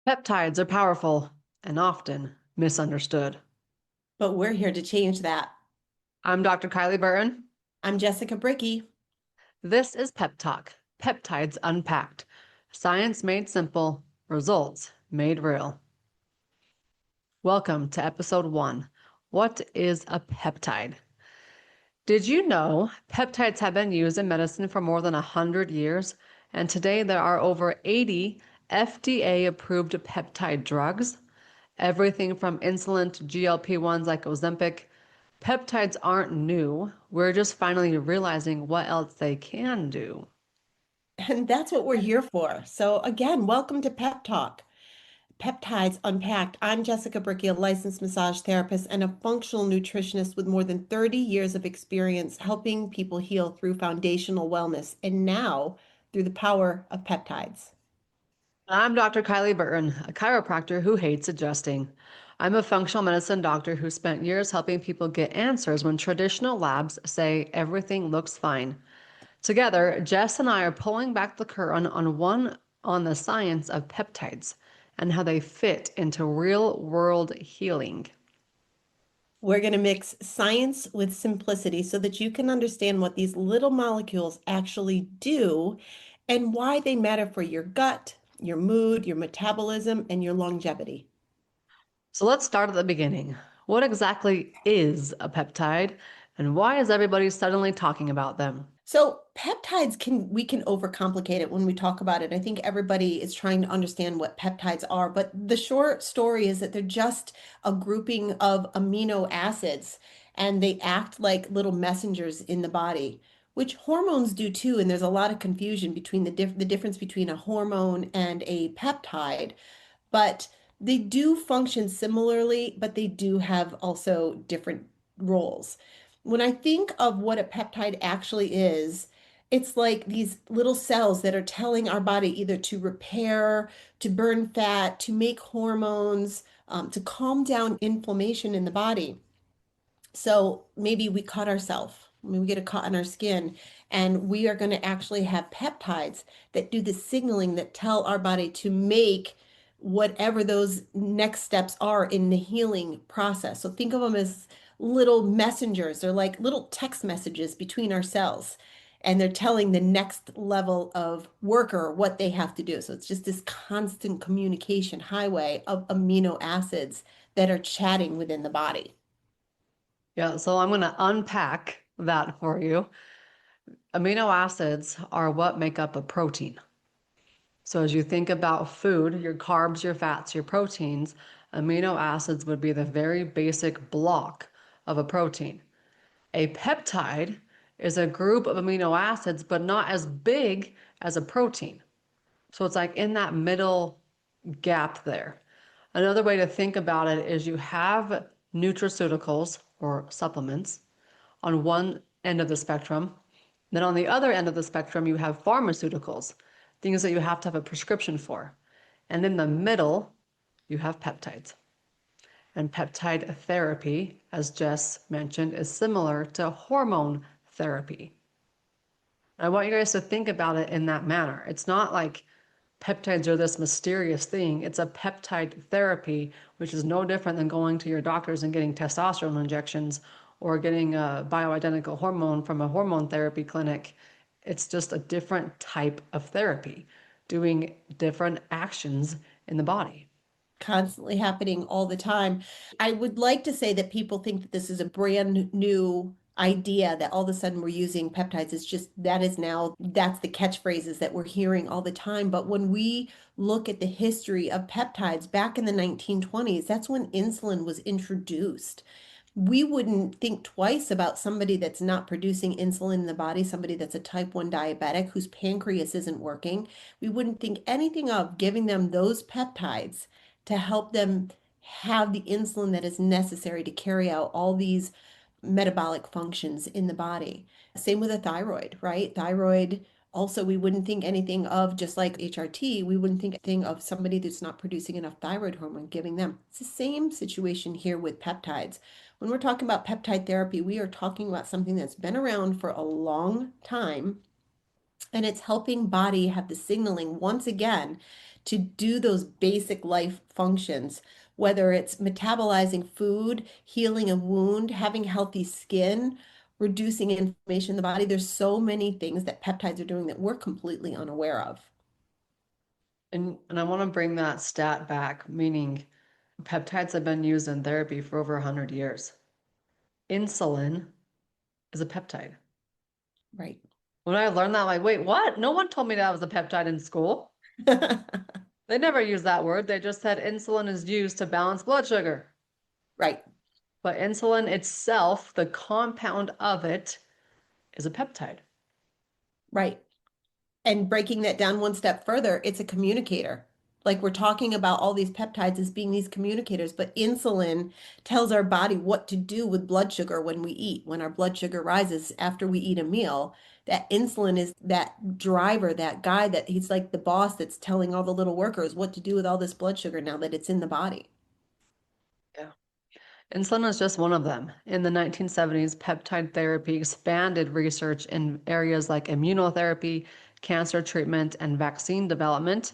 Peptides are powerful and often misunderstood. But we're here to change that. I'm Dr. Kylie Burton. I'm Jessica Briecke. This is Pep Talk, Peptides Unpacked. Science made simple, results made real. Welcome to episode 1. What is a peptide? Did you know peptides have been used in medicine for more than 100 years? And today there are over 80 FDA approved peptide drugs. Everything from insulin to GLP-1s like Ozempic. Peptides aren't new. We're just finally realizing what else they can do. And that's what we're here for. So, again, welcome to Pep Talk, Peptides Unpacked. I'm Jessica Briecke, a licensed massage therapist and a functional nutritionist with more than 30 years of experience helping people heal through foundational wellness and now through the power of peptides. I'm Dr. Kylie Burton, a chiropractor who hates adjusting. I'm a functional medicine doctor who spent years helping people get answers when traditional labs say everything looks fine. Together, Jess and I are pulling back the curtain on the science of peptides and how they fit into real-world healing. We're going to mix science with simplicity so that you can understand what these little molecules actually do and why they matter for your gut, your mood, your metabolism, and your longevity. So let's start at the beginning. What exactly is a peptide, and why is everybody suddenly talking about them? So peptides we can overcomplicate it when we talk about it. I think everybody is trying to understand what peptides are, but the short story is that they're just a grouping of amino acids and they act like little messengers in the body, which hormones do too. And there's a lot of confusion between the difference between a hormone and a peptide, but they do function similarly, but they do have also different roles. When I think of what a peptide actually is, it's like these little cells that are telling our body either to repair, to burn fat, to make hormones, to calm down inflammation in the body. So maybe we cut ourselves. We get a cut on our skin, and we are going to actually have peptides that do the signaling that tell our body to make whatever those next steps are in the healing process. So think of them as little messengers. They're like little text messages between our cells, and they're telling the next level of worker what they have to do. So it's just this constant communication highway of amino acids that are chatting within the body. Yeah, so I'm going to unpack that for you. Amino acids are what make up a protein. So as you think about food, your carbs, your fats, your proteins, amino acids would be the very basic block of a protein. A peptide is a group of amino acids, but not as big as a protein. So it's like in that middle gap there. Another way to think about it is you have nutraceuticals or supplements on one end of the spectrum. Then on the other end of the spectrum, you have pharmaceuticals, things that you have to have a prescription for. And in the middle, you have peptides. And peptide therapy, as Jess mentioned, is similar to hormone therapy. I want you guys to think about it in that manner. It's not like peptides are this mysterious thing. It's a peptide therapy, which is no different than going to your doctors and getting testosterone injections or getting a bioidentical hormone from a hormone therapy clinic. It's just a different type of therapy, doing different actions in the body. Constantly happening all the time. I would like to say that people think that this is a brand new idea that all of a sudden we're using peptides. It's just that is now, that's the catchphrases that we're hearing all the time. But when we look at the history of peptides back in the 1920s, that's when insulin was introduced. We wouldn't think twice about somebody that's not producing insulin in the body, somebody that's a type 1 diabetic whose pancreas isn't working. We wouldn't think anything of giving them those peptides to help them have the insulin that is necessary to carry out all these metabolic functions in the body. Same with a thyroid, right? Thyroid also, we wouldn't think anything of, just like HRT, we wouldn't think anything of somebody that's not producing enough thyroid hormone, giving them. It's the same situation here with peptides. When we're talking about peptide therapy, we are talking about something that's been around for a long time, and it's helping body have the signaling once again to do those basic life functions, whether it's metabolizing food, healing a wound, having healthy skin, reducing inflammation in the body. There's so many things that peptides are doing that we're completely unaware of. And I want to bring that stat back, meaning peptides have been used in therapy for over 100 years. Insulin is a peptide. Right. When I learned that, I'm like, wait, what? No one told me that was a peptide in school. They never used that word. They just said insulin is used to balance blood sugar. Right. But insulin itself, the compound of it, is a peptide. Right. And breaking that down one step further, it's a communicator. Like we're talking about all these peptides as being these communicators, but insulin tells our body what to do with blood sugar when we eat. When our blood sugar rises after we eat a meal, that insulin is that driver, that guy that he's like the boss that's telling all the little workers what to do with all this blood sugar now that it's in the body. Yeah. Insulin is just one of them. In the 1970s, peptide therapy expanded research in areas like immunotherapy, cancer treatment, and vaccine development.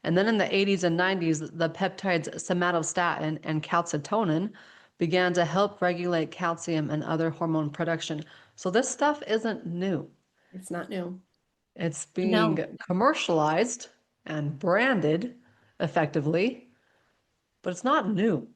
And then in the 80s and 90s, the peptides somatostatin and calcitonin began to help regulate calcium and other hormone production. So this stuff isn't new. It's not new. It's being No. commercialized and branded effectively, but it's not new.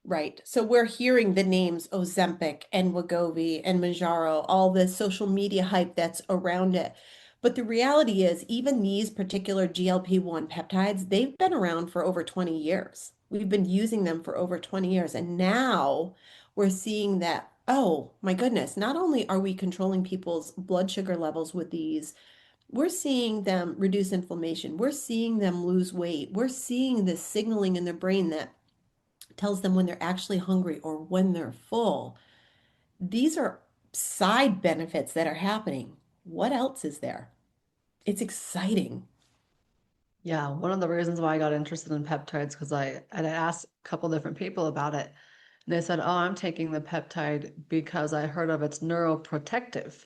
Right. So we're hearing the names Ozempic and Wegovy and Mounjaro, all the social media hype that's around it. But the reality is, even these particular GLP-1 peptides, they've been around for over 20 years. We've been using them for over 20 years. And now we're seeing that, oh my goodness, not only are we controlling people's blood sugar levels with these, we're seeing them reduce inflammation. We're seeing them lose weight. We're seeing this signaling in their brain that tells them when they're actually hungry or when they're full. These are side benefits that are happening. What else is there? It's exciting. Yeah, one of the reasons why I got interested in peptides because I had asked a couple different people about it. And they said, "Oh, I'm taking the peptide because I heard of its neuroprotective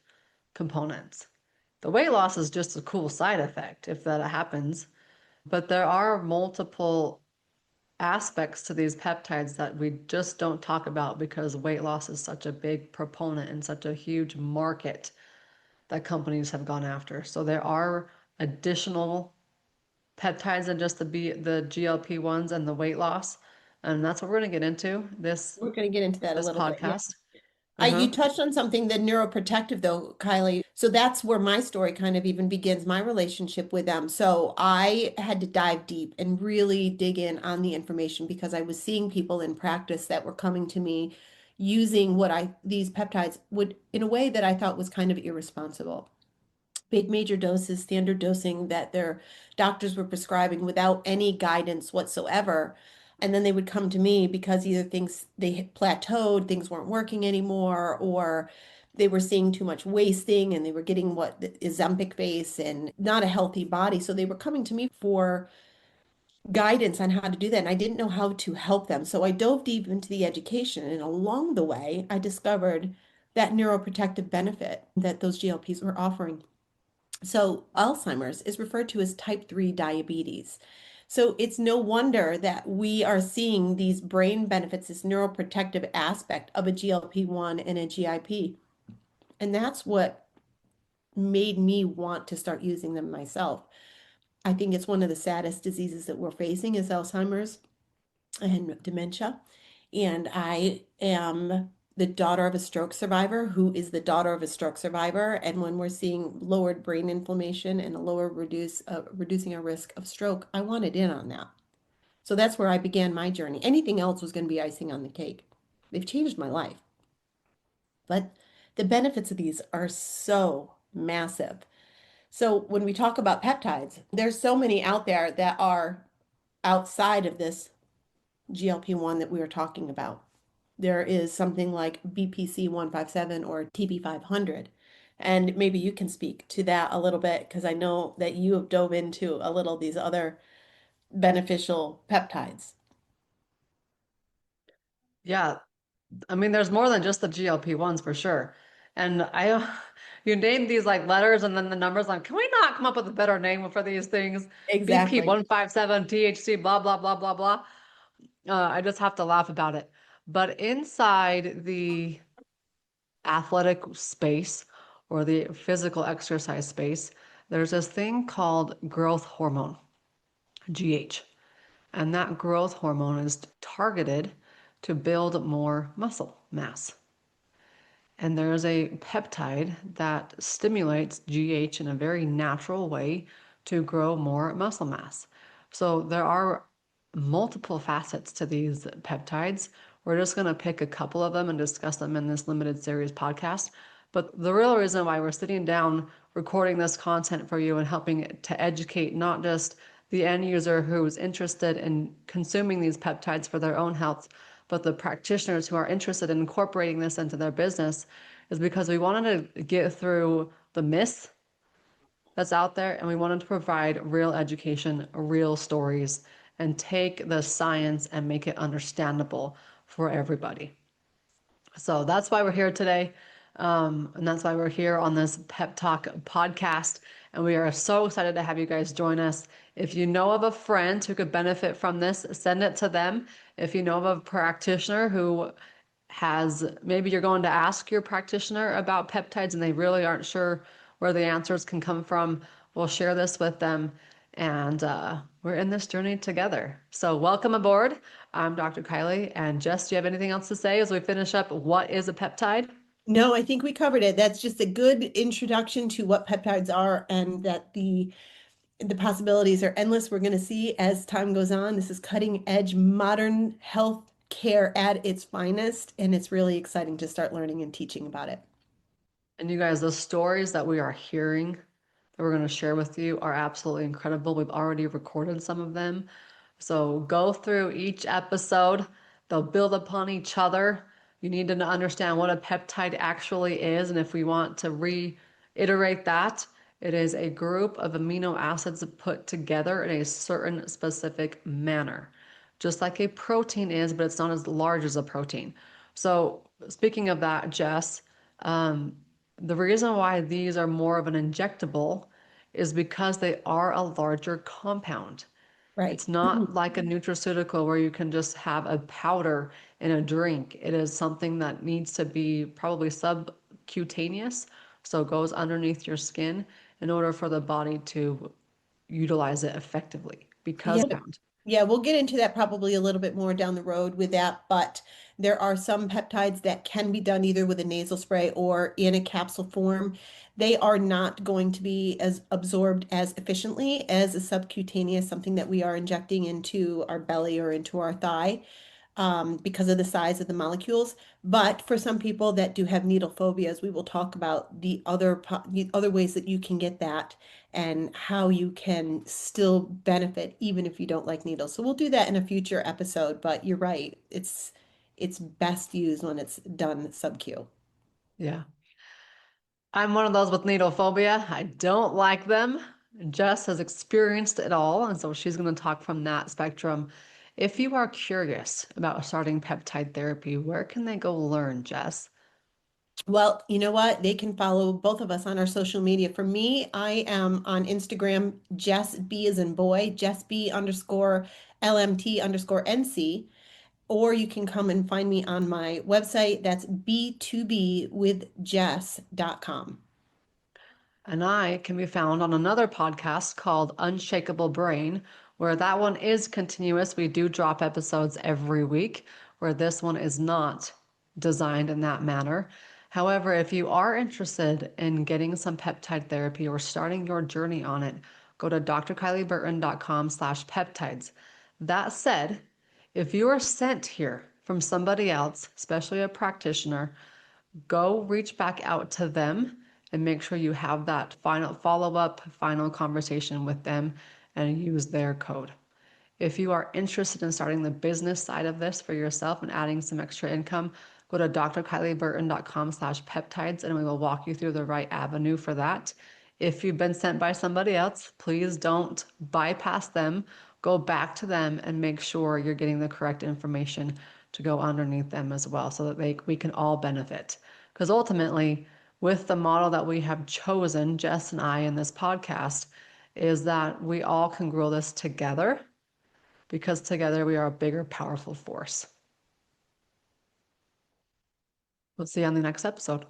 components." The weight loss is just a cool side effect if that happens, but there are multiple aspects to these peptides that we just don't talk about because weight loss is such a big proponent and such a huge market that companies have gone after. So there are additional peptides than just the GLP-1s and the weight loss. And that's what we're going to get into We're going to get into that a this little bit. Yeah. podcast. Uh-huh. You touched on something, the neuroprotective though, Kylie. So that's where my story kind of even begins, my relationship with them. So I had to dive deep and really dig in on the information because I was seeing people in practice that were coming to me using these peptides would in a way that I thought was kind of irresponsible. Big major doses, standard dosing that their doctors were prescribing without any guidance whatsoever. And then they would come to me because either things they had plateaued, things weren't working anymore, or they were seeing too much wasting and they were getting what the Ozempic face and not a healthy body. So they were coming to me for guidance on how to do that. And I didn't know how to help them. So I dove deep into the education. And along the way, I discovered that neuroprotective benefit that those GLPs were offering. So, Alzheimer's is referred to as type 3 diabetes. So, it's no wonder that we are seeing these brain benefits, this neuroprotective aspect of a GLP-1 and a GIP. And that's what made me want to start using them myself. I think it's one of the saddest diseases that we're facing is Alzheimer's and dementia. And I am the daughter of a stroke survivor who is the daughter of a stroke survivor. And when we're seeing lowered brain inflammation and a reducing our risk of stroke, I wanted in on that. So that's where I began my journey. Anything else was going to be icing on the cake. They've changed my life. But the benefits of these are so massive. So when we talk about peptides, there's so many out there that are outside of this GLP-1 that we were talking about. There is something like BPC 157 or TB 500. And maybe you can speak to that a little bit because I know that you have dove into a little these other beneficial peptides. Yeah. I mean, there's more than just the GLP-1s for sure. And you name these like letters and then the numbers. Like, can we not come up with a better name for these things? BP Exactly. 157, THC, blah, blah, blah, blah, blah. I just have to laugh about it. But inside the athletic space or the physical exercise space, there's this thing called growth hormone, GH. And that growth hormone is targeted to build more muscle mass. And there is a peptide that stimulates GH in a very natural way to grow more muscle mass. So there are multiple facets to these peptides. We're just going to pick a couple of them and discuss them in this limited series podcast. But the real reason why we're sitting down recording this content for you and helping to educate not just the end user who's interested in consuming these peptides for their own health, but the practitioners who are interested in incorporating this into their business is because we wanted to get through the myths that's out there and we wanted to provide real education, real stories, and take the science and make it understandable for everybody. So that's why we're here today. And that's why we're here on this Pep Talk podcast. And we are so excited to have you guys join us. If you know of a friend who could benefit from this, send it to them. If you know of a practitioner who maybe you're going to ask your practitioner about peptides and they really aren't sure where the answers can come from, we'll share this with them. And we're in this journey together. So welcome aboard. I'm Dr. Kylie. And Jess, do you have anything else to say as we finish up? What is a peptide? No, I think we covered it. That's just a good introduction to what peptides are and that the possibilities are endless. We're going to see as time goes on. This is cutting edge modern health care at its finest, and it's really exciting to start learning and teaching about it. And you guys, the stories that we are hearing that we're going to share with you are absolutely incredible. We've already recorded some of them. So go through each episode. They'll build upon each other. You need to understand what a peptide actually is. And if we want to reiterate that, it is a group of amino acids put together in a certain specific manner, just like a protein is, but it's not as large as a protein. So speaking of that, Jess, um, the reason why these are more of an injectable is because they are a larger compound. Right. It's not like a nutraceutical where you can just have a powder in a drink. It is something that needs to be probably subcutaneous, so it goes underneath your skin in order for the body to utilize it effectively because Yeah. compound. Yeah, we'll get into that probably a little bit more down the road with that, but there are some peptides that can be done either with a nasal spray or in a capsule form. They are not going to be as absorbed as efficiently as a subcutaneous, something that we are injecting into our belly or into our thigh. Because of the size of the molecules. But for some people that do have needle phobias, we will talk about the other ways that you can get that and how you can still benefit even if you don't like needles. So we'll do that in a future episode, but you're right. It's best used when it's done sub-Q. Yeah. I'm one of those with needle phobia. I don't like them. Jess has experienced it all, and so she's going to talk from that spectrum. If you are curious about starting peptide therapy, where can they go learn, Jess? Well, you know what? They can follow both of us on our social media. For me, I am on Instagram, Jess B as in boy, Jess B underscore LMT underscore NC. Or you can come and find me on my website. That's b2bwithjess.com. And I can be found on another podcast called Unshakable Brain, where that one is continuous. We do drop episodes every week, where this one is not designed in that manner. However, if you are interested in getting some peptide therapy or starting your journey on it, go to drkylieburton.com/peptides. That said, if you are sent here from somebody else, especially a practitioner, go reach back out to them and make sure you have that final follow-up, final conversation with them and use their code. If you are interested in starting the business side of this for yourself and adding some extra income, go to drkylieburton.com/peptides and we will walk you through the right avenue for that. If you've been sent by somebody else, please don't bypass them. Go back to them and make sure you're getting the correct information to go underneath them as well so that we can all benefit. Because ultimately, with the model that we have chosen, Jess and I, in this podcast, is that we all can grow this together because together we are a bigger, powerful force. We'll see you on the next episode.